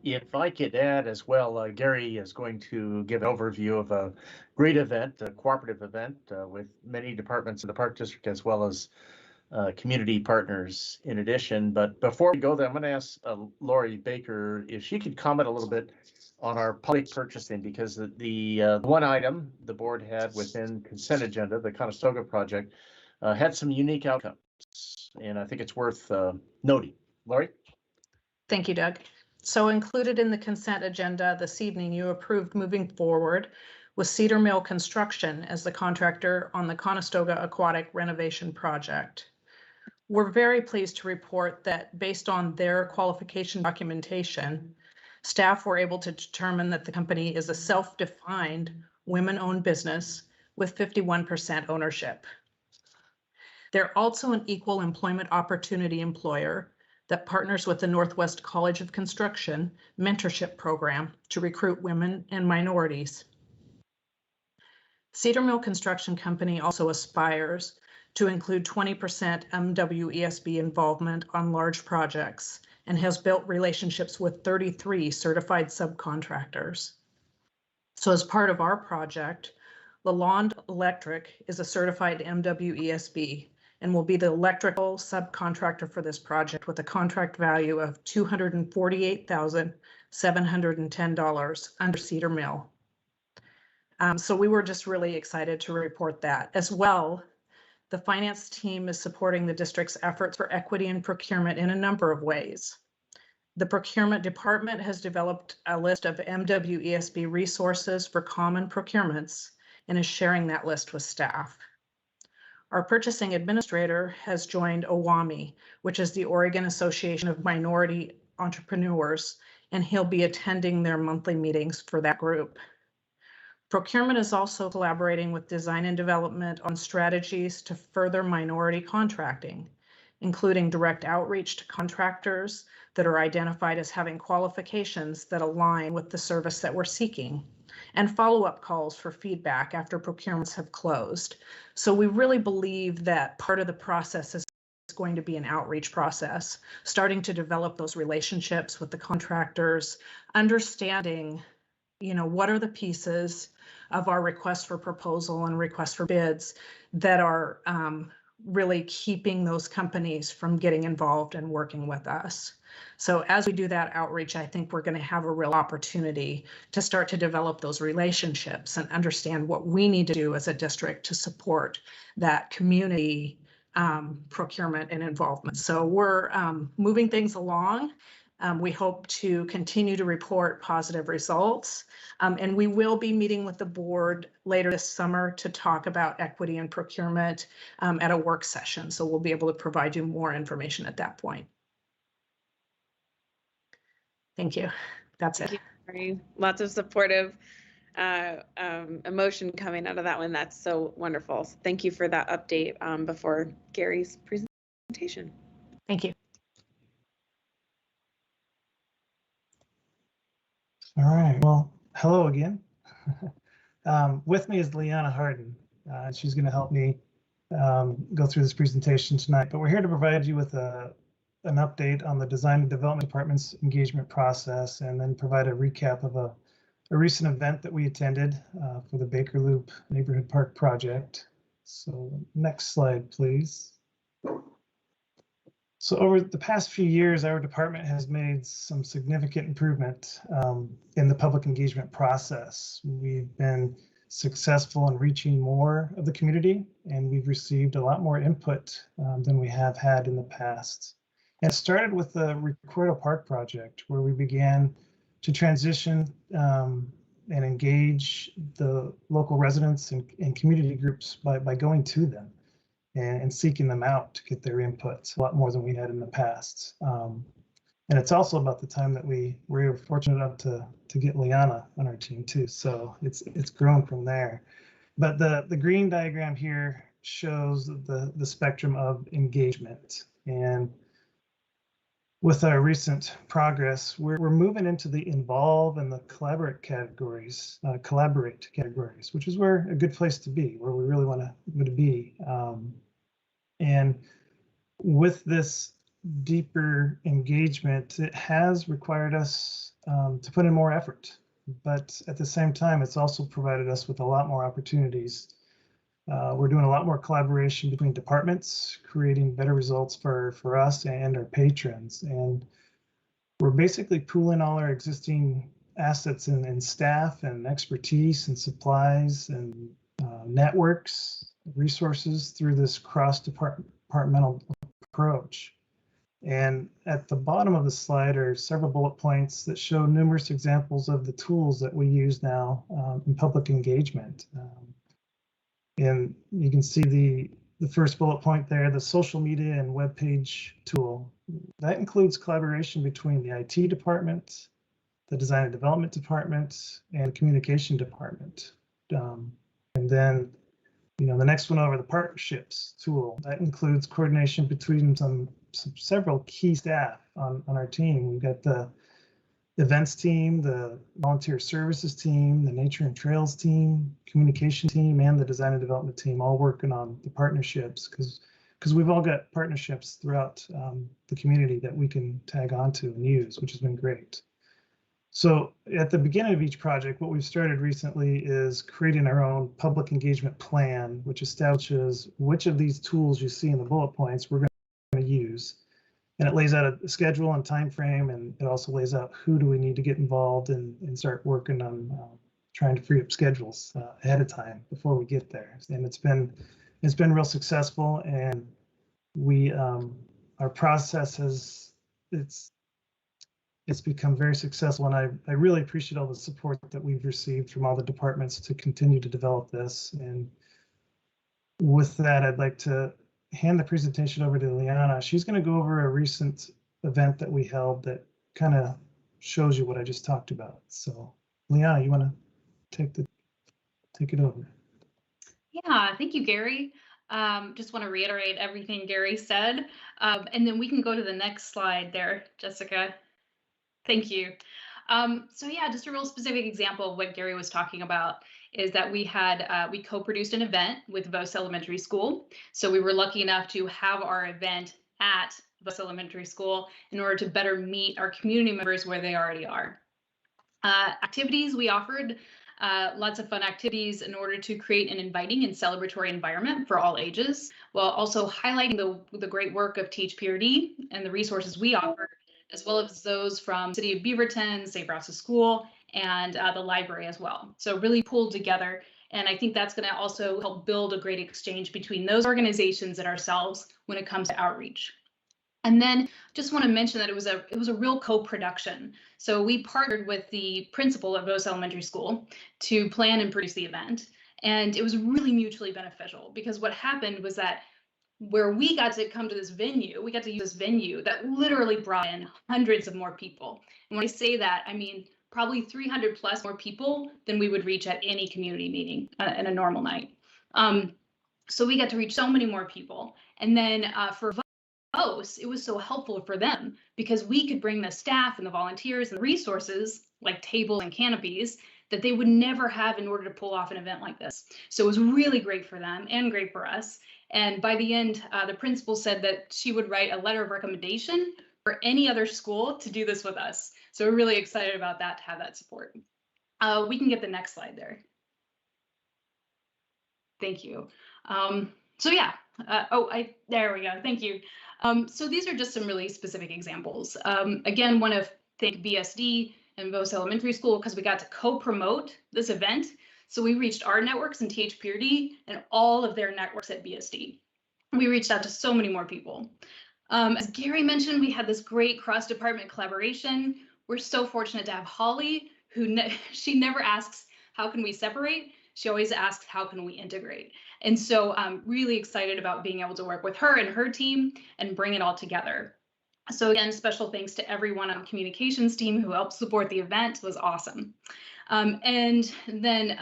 If I could add as well, Gary is going to give an overview of a great event, a cooperative event with many departments of the Park District as well as community partners in addition. But before we go there, I'm going to ask Lori Baker if she could comment a little bit on our public purchasing, because the one item the board had within consent agenda, the Conestoga project, had some unique outcomes, and I think it's worth noting. Lori? Thank you, Doug. So included in the consent agenda this evening, you approved moving forward with Cedar Mill Construction as the contractor on the Conestoga Aquatic Renovation Project. We're very pleased to report that based on their qualification documentation, staff were able to determine that the company is a self-defined women-owned business with 51% ownership. They're also an equal employment opportunity employer that partners with the Northwest College of Construction mentorship program to recruit women and minorities. Cedar Mill Construction Company also aspires to include 20% MWESB involvement on large projects and has built relationships with 33 certified subcontractors. So as part of our project, Lalonde Electric is a certified MWESB and will be the electrical subcontractor for this project with a contract value of $248,710 under Cedar Mill. So we were just really excited to report that. As well, the finance team is supporting the district's efforts for equity and procurement in a number of ways. The procurement department has developed a list of MWESB resources for common procurements and is sharing that list with staff. Our purchasing administrator has joined OWAMI, which is the Oregon Association of Minority Entrepreneurs, and he'll be attending their monthly meetings for that group. Procurement is also collaborating with design and development on strategies to further minority contracting, including direct outreach to contractors that are identified as having qualifications that align with the service that we're seeking, and follow-up calls for feedback after procurements have closed. So we really believe that part of the process is going to be an outreach process, starting to develop those relationships with the contractors, understanding, what are the pieces of our request for proposal and request for bids that are really keeping those companies from getting involved and working with us. So as we do that outreach, I think we're going to have a real opportunity to start to develop those relationships and understand what we need to do as a district to support that community procurement and involvement. So we're moving things along. We hope to continue to report positive results. And we will be meeting with the board later this summer to talk about equity and procurement at a work session. So we'll be able to provide you more information at that point. Thank you. That's it. Lots of supportive emotion coming out of that one. That's so wonderful. So thank you for that update before Gary's presentation. Thank you. All right, well, hello again. With me is Liana Harden. She's going to help me go through this presentation tonight, but we're here to provide you with an update on the Design and Development Department's engagement process, and then provide a recap of a recent event that we attended for the Baker Loop Neighborhood Park project. So next slide, please. So over the past few years, our department has made some significant improvement in the public engagement process. We've been successful in reaching more of the community, and we've received a lot more input than we have had in the past. And it started with the Recuerdo Park project, where we began to transition and engage the local residents and community groups by going to them and seeking them out to get their input, a lot more than we had in the past. And it's also about the time that we were fortunate enough to get Liana on our team too. So it's grown from there. But the green diagram here shows the spectrum of engagement. And with our recent progress, we're moving into the involve and the collaborate categories, which is where a good place to be, where we really want to be. And with this deeper engagement, it has required us to put in more effort, but at the same time, it's also provided us with a lot more opportunities. We're doing a lot more collaboration between departments, creating better results for us and our patrons. And we're basically pooling all our existing assets and staff and expertise and supplies and networks, resources through this cross-departmental approach. And at the bottom of the slide are several bullet points that show numerous examples of the tools that we use now in public engagement. And you can see the first bullet point there, the social media and web page tool. That includes collaboration between the IT department, the design and development department, and the communication department. And then, the next one over, the partnerships tool. That includes coordination between several key staff on our team. We've got the events team, the volunteer services team, the nature and trails team, communication team, and the design and development team, all working on the partnerships, because we've all got partnerships throughout the community that we can tag onto and use, which has been great. So at the beginning of each project, what we've started recently is creating our own public engagement plan, which establishes which of these tools you see in the bullet points we're going to use. And it lays out a schedule and time frame, and it also lays out who do we need to get involved and start working on trying to free up schedules ahead of time before we get there. And it's been real successful, and our process it's become very successful, and I really appreciate all the support that we've received from all the departments to continue to develop this. And with that, I'd like to hand the presentation over to Liana. She's going to go over a recent event that we held that kind of shows you what I just talked about. So Liana, you want to take it over? Yeah, thank you, Gary. Just want to reiterate everything Gary said, and then we can go to the next slide there, Jessica. Thank you. So yeah, just a real specific example of what Gary was talking about is that we co-produced an event with Vos Elementary School. So we were lucky enough to have our event at Vos Elementary School in order to better meet our community members where they already are. Activities we offered lots of fun activities in order to create an inviting and celebratory environment for all ages, while also highlighting the great work of THPRD and the resources we offer, as well as those from City of Beaverton, Safe Routes to School, and the library as well. So really pulled together. And I think that's going to also help build a great exchange between those organizations and ourselves when it comes to outreach. And then just want to mention that it was a real co-production. So we partnered with the principal at Vos Elementary School to plan and produce the event. And it was really mutually beneficial because what happened was that where we got to come to this venue, we got to use this venue that literally brought in hundreds of more people. And when I say that, I mean probably 300 plus more people than we would reach at any community meeting in a normal night. So we got to reach so many more people. And then for Vos, it was so helpful for them because we could bring the staff and the volunteers and the resources like tables and canopies that they would never have in order to pull off an event like this. So it was really great for them and great for us. And by the end, the principal said that she would write a letter of recommendation for any other school to do this with us. So we're really excited about that, to have that support. We can get the next slide there. Thank you. So yeah, there we go, thank you. So these are just some really specific examples. Again, want to thank BSD and Vos Elementary School because we got to co-promote this event. So we reached our networks in THPRD and all of their networks at BSD. We reached out to so many more people. As Gary mentioned, we had this great cross-department collaboration. We're so fortunate to have Holly, who she never asks, how can we separate? She always asks, how can we integrate? And so I'm really excited about being able to work with her and her team and bring it all together. So again, special thanks to everyone on the communications team who helped support the event. It was awesome. And then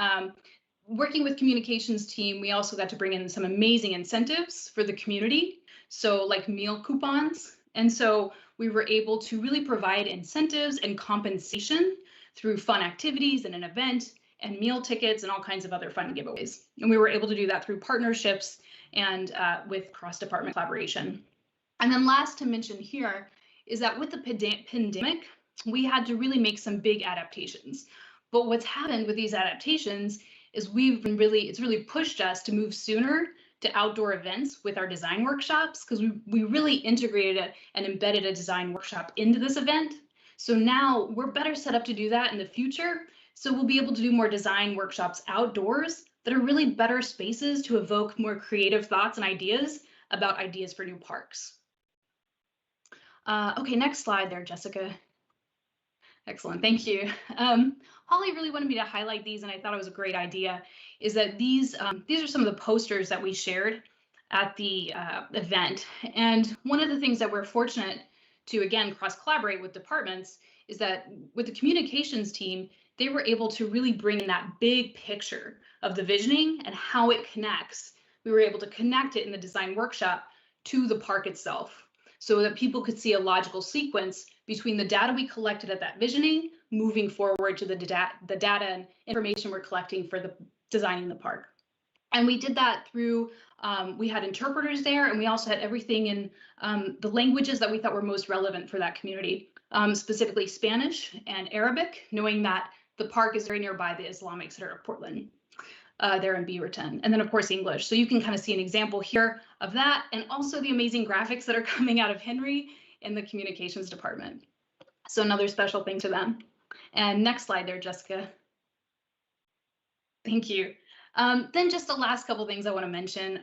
working with communications team, we also got to bring in some amazing incentives for the community. So like meal coupons. And so we were able to really provide incentives and compensation through fun activities and an event and meal tickets and all kinds of other fun giveaways. And we were able to do that through partnerships and with cross-department collaboration. And then last to mention here is that with the pandemic, we had to really make some big adaptations. But what's happened with these adaptations is it's really pushed us to move sooner to outdoor events with our design workshops, because we really integrated and embedded a design workshop into this event. So now we're better set up to do that in the future. So we'll be able to do more design workshops outdoors that are really better spaces to evoke more creative thoughts and ideas about ideas for new parks. Okay, next slide there, Jessica. Excellent, thank you. Holly really wanted me to highlight these, and I thought it was a great idea, is that these are some of the posters that we shared at the event. And one of the things that we're fortunate to, again, cross-collaborate with departments is that with the communications team, they were able to really bring in that big picture of the visioning and how it connects. We were able to connect it in the design workshop to the park itself, so that people could see a logical sequence between the data we collected at that visioning, moving forward to the data and information we're collecting for designing the park. And we did that through, we had interpreters there, and we also had everything in the languages that we thought were most relevant for that community, specifically Spanish and Arabic, knowing that the park is very nearby the Islamic Center of Portland. There in Beaverton, and then of course English. So you can kind of see an example here of that, and also the amazing graphics that are coming out of Henry in the communications department. So another special thing to them. And next slide there, Jessica. Thank you. Then just the last couple things I want to mention.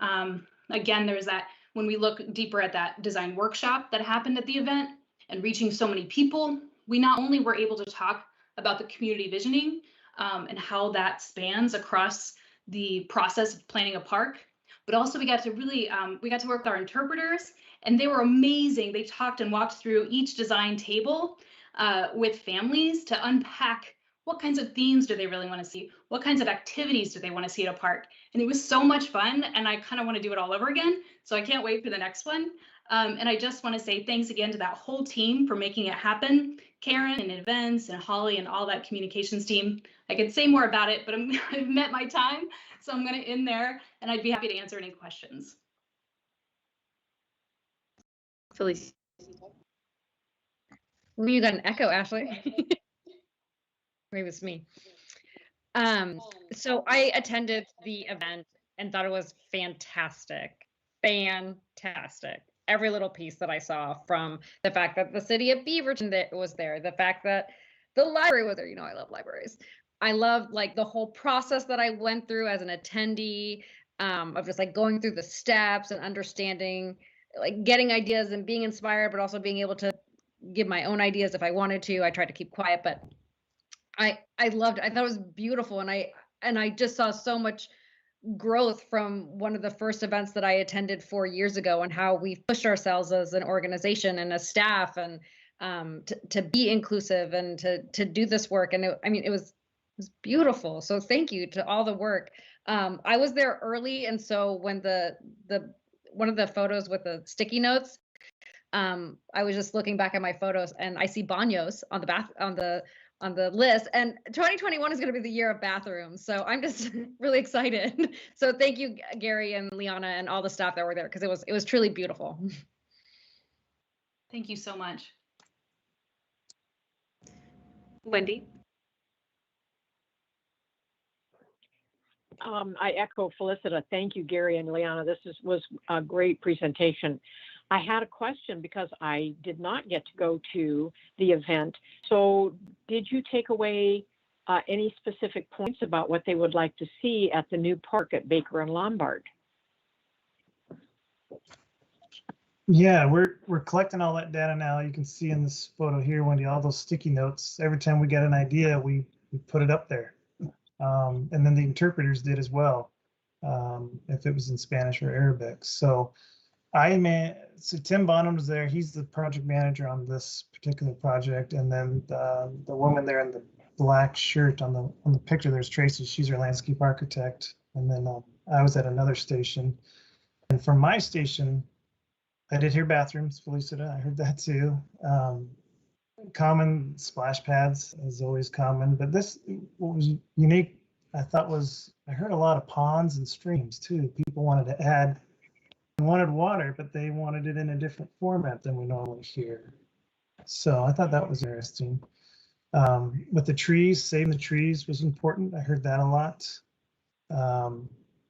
Again, there's that when we look deeper at that design workshop that happened at the event and reaching so many people, we not only were able to talk about the community visioning and how that spans across the process of planning a park, but also we got to really, we got to work with our interpreters, and they were amazing. They talked and walked through each design table with families to unpack what kinds of themes do they really want to see? What kinds of activities do they want to see at a park? And it was so much fun, and I kind of want to do it all over again. So I can't wait for the next one. And I just want to say thanks again to that whole team for making it happen. Karen and events and Holly and all that communications team. I could say more about it, but I've met my time. So I'm going to end there, and I'd be happy to answer any questions. Felice. You got an echo, Ashley. Maybe it's me. So I attended the event and thought it was fantastic. Fantastic. Every little piece that I saw, from the fact that the city of Beaverton that was there, the fact that the library was there. You know, I love libraries. I loved like the whole process that I went through as an attendee, of just like going through the steps and understanding, like getting ideas and being inspired, but also being able to give my own ideas if I wanted to. I tried to keep quiet, but I loved it. I thought it was beautiful, and I just saw so much growth from one of the first events that I attended 4 years ago, and how we've pushed ourselves as an organization and a staff, and to be inclusive and to do this work. And I mean, it was beautiful. So thank you to all the work. I was there early, and so when the one of the photos with the sticky notes, I was just looking back at my photos, and I see baños on the list, and 2021 is going to be the year of bathrooms. So I'm just really excited. So thank you, Gary and Liana and all the staff that were there, because it was truly beautiful. Thank you so much. Wendy? I echo Felicita. Thank you, Gary and Liana. This was a great presentation. I had a question because I did not get to go to the event. So did you take away any specific points about what they would like to see at the new park at Baker and Lombard? Yeah, we're collecting all that data now. You can see in this photo here, Wendy, all those sticky notes. Every time we get an idea, we put it up there. And then the interpreters did as well, if it was in Spanish or Arabic. So so Tim Bonham was there. He's the project manager on this particular project. And then the woman there in the black shirt on the picture, there's Tracy. She's our landscape architect. And then I was at another station. And from my station, I did hear bathrooms, Felicita. I heard that too. Common splash pads is always common, but what was unique, I thought, I heard a lot of ponds and streams too. People wanted to add, wanted water, but they wanted it in a different format than we normally hear. So I thought that was interesting. With the trees, saving the trees was important. I heard that a lot. I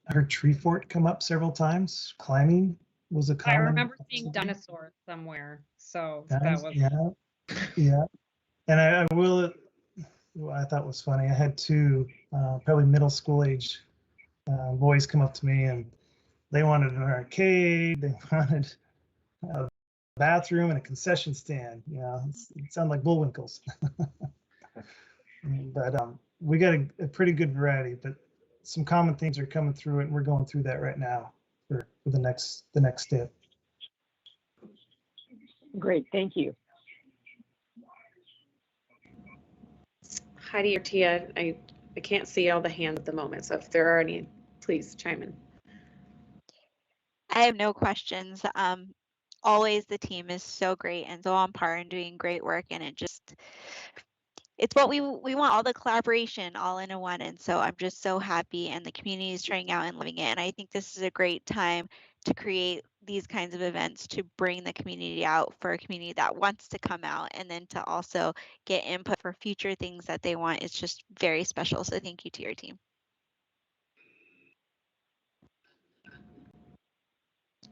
heard tree fort come up several times. Climbing was a common. I remember seeing dinosaurs somewhere. So that was. Yeah. And I thought was funny. I had two probably middle school age boys come up to me, and they wanted an arcade. They wanted a bathroom and a concession stand. You know, it sounded like Bullwinkles. But we got a pretty good variety. But some common themes are coming through it, and we're going through that right now for the next step. Great, thank you. Heidi or Tia, I can't see all the hands at the moment, so if there are any, please chime in. I have no questions. Always the team is so great and so on par and doing great work, and it's what we want, all the collaboration all in one. And so I'm just so happy, and the community is trying out and loving it. And I think this is a great time to create these kinds of events to bring the community out, for a community that wants to come out, and then to also get input for future things that they want. It's just very special. So thank you to your team.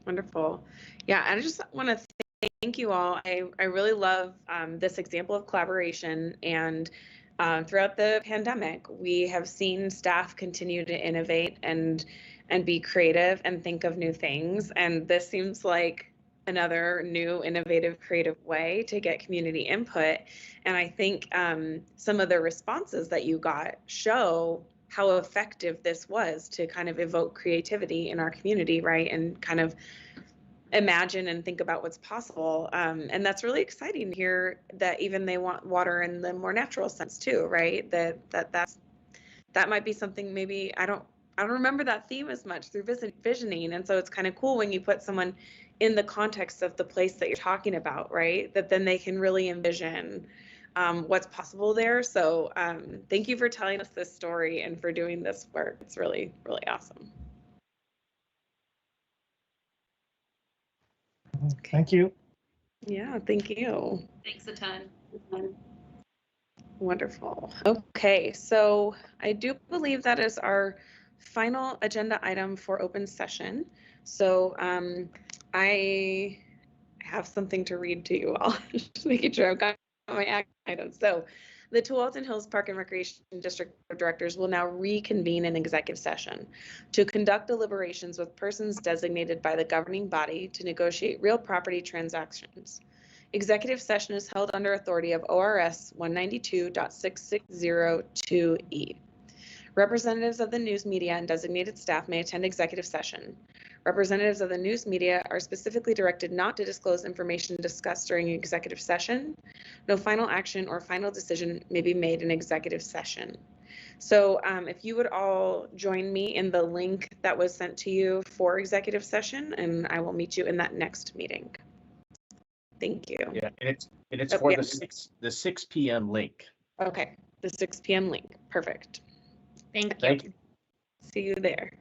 Wonderful. Yeah, I just want to thank you all. I really love this example of collaboration, and throughout the pandemic, we have seen staff continue to innovate and be creative and think of new things. And this seems like another new, innovative, creative way to get community input. And I think some of the responses that you got show how effective this was to kind of evoke creativity in our community, right? And kind of imagine and think about what's possible. And that's really exciting to hear that even they want water in the more natural sense too, right? That might be something, maybe I don't remember that theme as much through visioning. And so it's kind of cool when you put someone in the context of the place that you're talking about, right? That then they can really envision what's possible there. So thank you for telling us this story and for doing this work. It's really, really awesome. Thank you. Yeah, thank you. Thanks a ton. Wonderful. Okay, so I do believe that is our final agenda item for open session. So I have something to read to you all, just making sure I've got my action items. So the Tualatin Hills Park and Recreation District Board of Directors will now reconvene in executive session to conduct deliberations with persons designated by the governing body to negotiate real property transactions. Executive session is held under authority of ORS 192.6602E. Representatives of the news media and designated staff may attend executive session. Representatives of the news media are specifically directed not to disclose information discussed during executive session. No final action or final decision may be made in executive session. So if you would all join me in the link that was sent to you for executive session, and I will meet you in that next meeting. Thank you. Yeah, and it's Oh, for yeah. the 6 p.m. link. Okay, the 6 p.m. link. Perfect. Thank you. Thank you. See you there.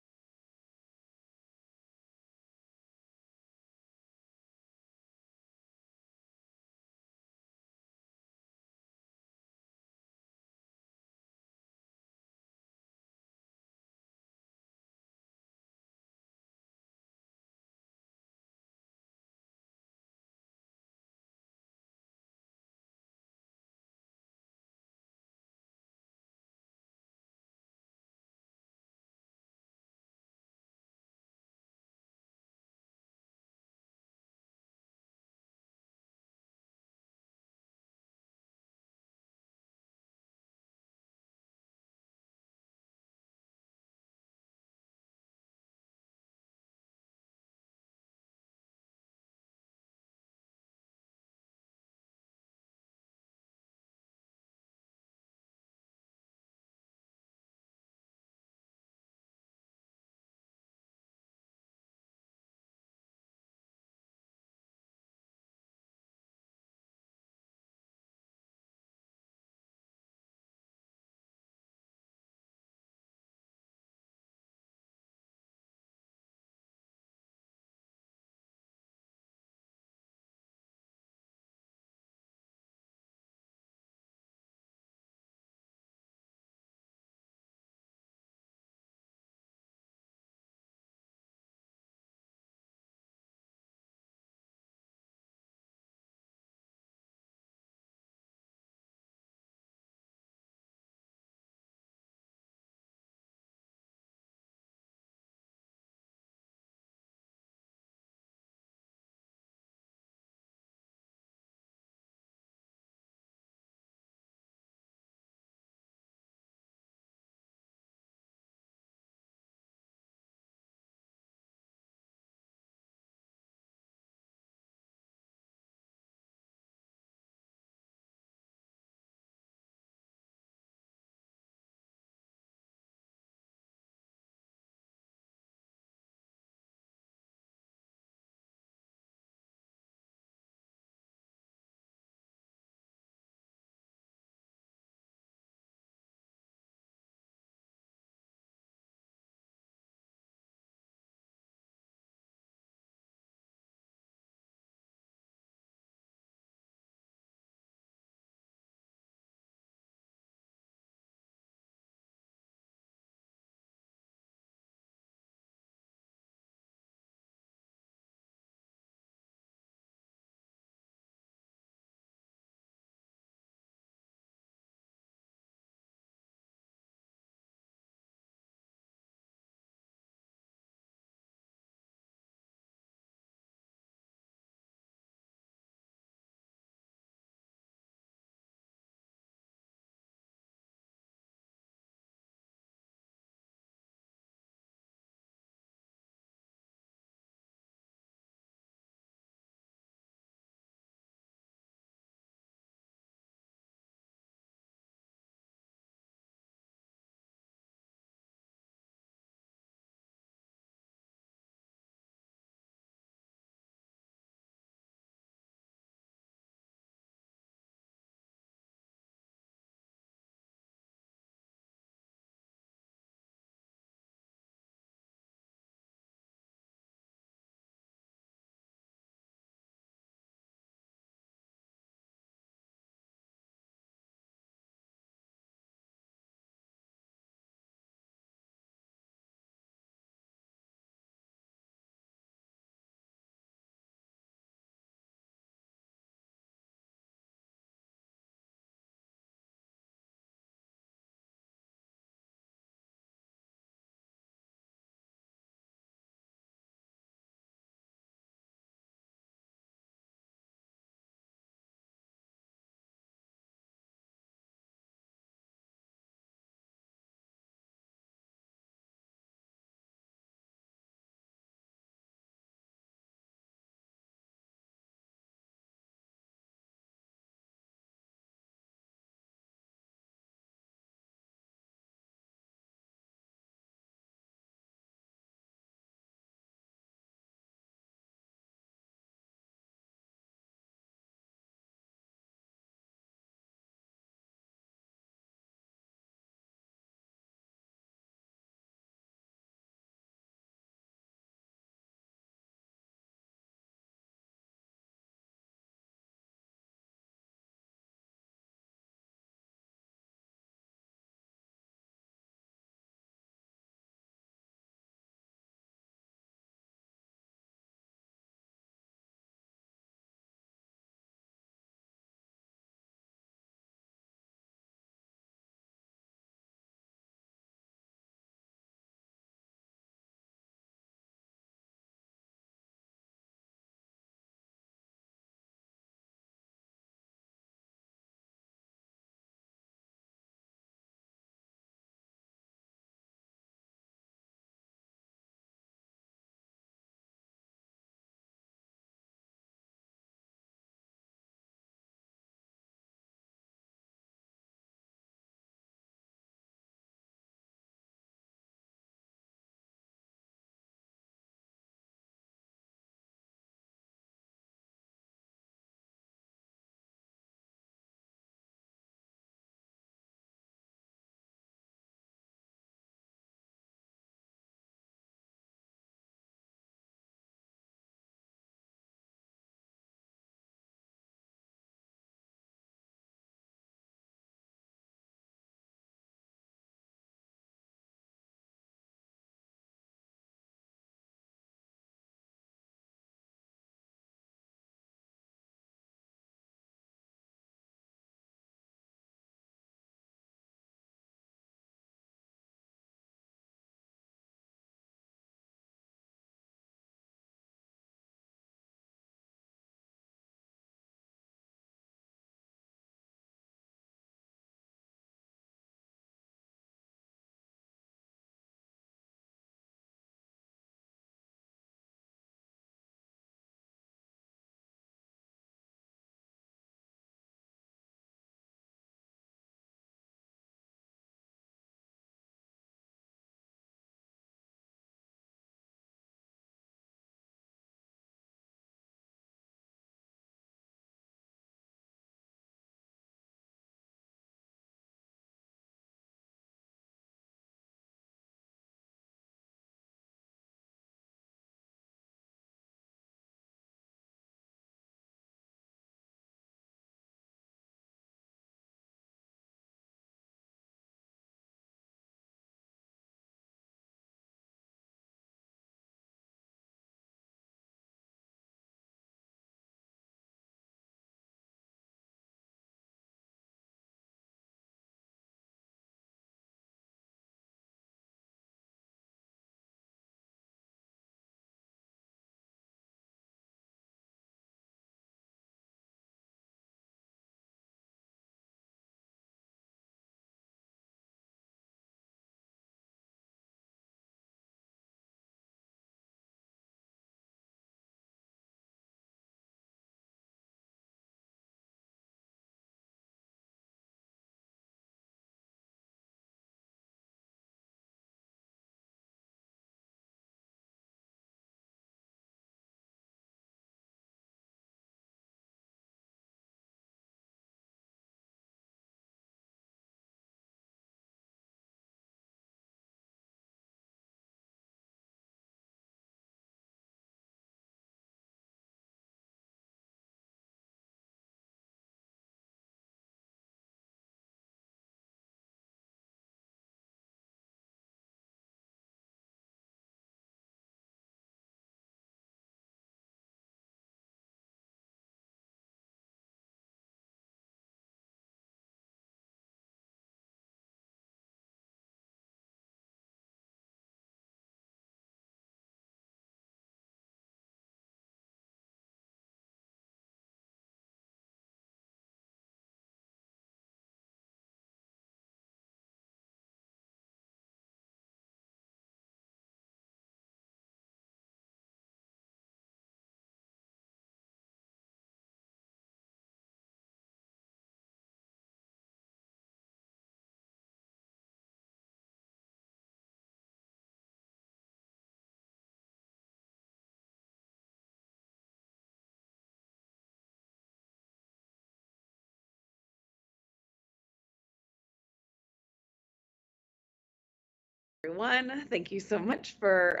everyone. Thank you so much for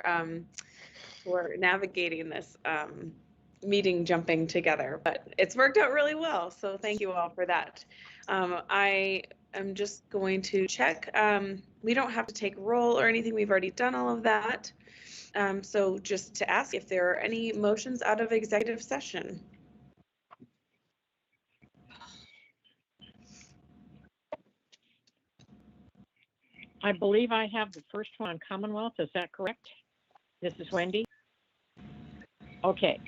navigating this meeting jumping together, but it's worked out really well. So thank you all for that. I am just going to check. We don't have to take roll or anything. We've already done all of that. So just to ask if there are any motions out of executive session. I believe I have the first one on Commonwealth. Is that correct? This is Wendy. Okay.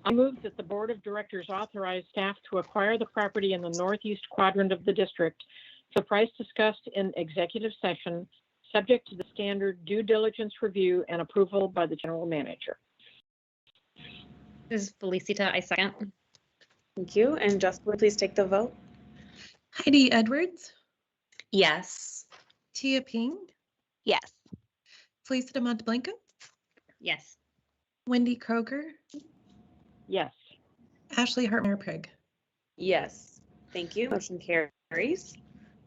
I move that the Board of Directors authorize staff to acquire the property in the northeast quadrant of the district for the price discussed in executive session, subject to the standard due diligence review and approval by the general manager. This is Felicita. I second. Thank you. And Jessica, please take the vote. Heidi Edwards, Yes. Tia Ping, Yes. Felicita Monteblanco, Yes. Wendy Kroger, Yes. Ashley Hartmeyer-Prigg. Yes. Thank you. Motion carries.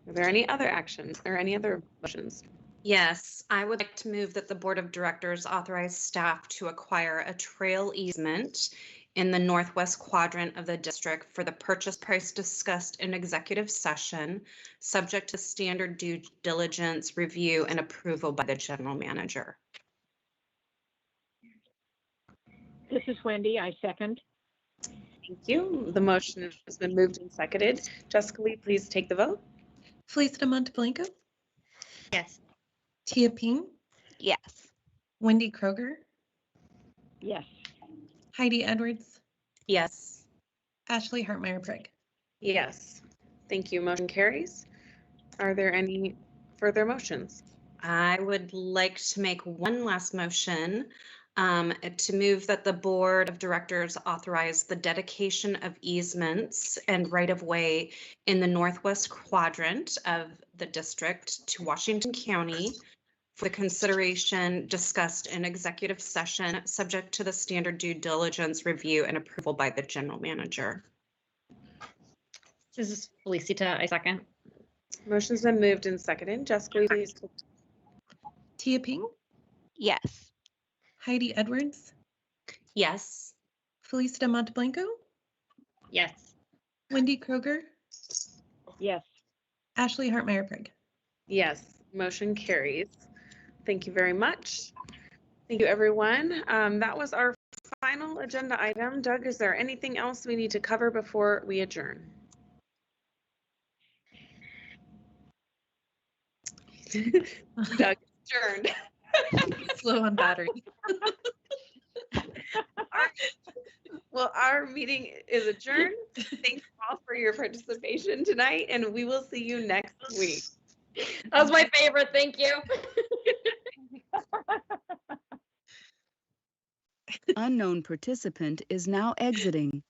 Are there any other actions or any other motions? Yes, I would like to move that the Board of Directors authorize staff to acquire a trail easement in the northwest quadrant of the district for the purchase price discussed in executive session, subject to standard due diligence review and approval by the general manager. This is Wendy. I second. Thank you. The motion has been moved and seconded. Jessica, will you please take the vote? Felicita Monteblanco, Yes. Tia Ping, Yes. Wendy Kroger, Yes. Heidi Edwards, Yes. Ashley Hartmeyer-Prigg. Yes. Thank you. Motion carries. Are there any further motions? I would like to make one last motion to move that the Board of Directors authorize the dedication of easements and right-of-way in the northwest quadrant of the district to Washington County for the consideration discussed in executive session, subject to the standard due diligence review and approval by the general manager. This is Felicita. I second. Motion's been moved and seconded. Jessica, will you please take Tia Ping, Yes. Heidi Edwards, Yes. Felicita Monteblanco, Yes. Wendy Kroger, Yes. Ashley Hartmeyer-Prigg. Yes, motion carries. Thank you very much. Thank you, everyone. That was our final agenda item. Doug, is there anything else we need to cover before we adjourn? Doug, adjourned. Slow on battery. Well, our meeting is adjourned. Thanks all for your participation tonight, and we will see you next week. That was my favorite. Thank you. Unknown participant is now exiting.